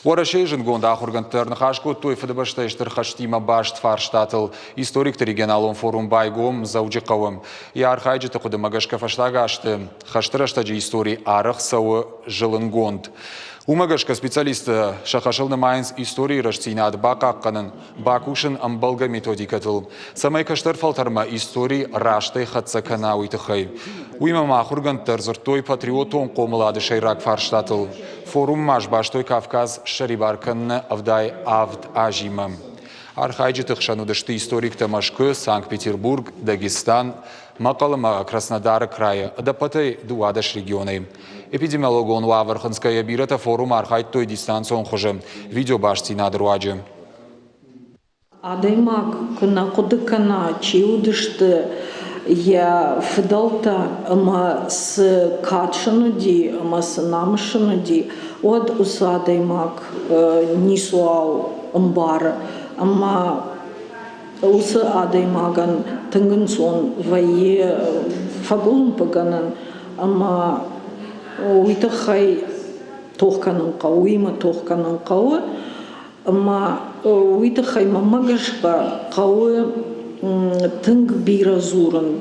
Уарашейжен гонда ахургантарн хашко той фдбаштайштер хаштима башт фарштатл историк регионалон форум байгом заужиқавым. Яр хайджета кудымагашка фаштагашты хаштыраштаджи истории арах сау жылын гонд. Умагашка специалист шахашылны майнс истории раштинад бакакканын бакушын амбалга методикатыл. Самай каштар фалтарма истории раштай хатсакана уйтыхай. Уймама ахургантар зыртой патриотон комлады шайрак фарштатл. Форум маш баштой Кавказ шарибаркан авдай авд ажимам. Архайджитых шанудашты историк Тамашкы, Санкт-Петербург, Дагестан, Макалама, Краснодар края, Адапатай дуадаш регионы. Эпидемиологон Лаварханская бирата форум архайт той дистанцион хуже. Видео башти надруаджи. Адаймак кына кудыкана чиудышты я фдалта ма с катшануди, ма с намшануди, от усадаймак нисуау амбар, ама уса адаймаган тангенсон вае фагун паганан, ама уитахай тохканан кауима тохканан кауа, ама уитахай мамагашка кауа тынг биразуран.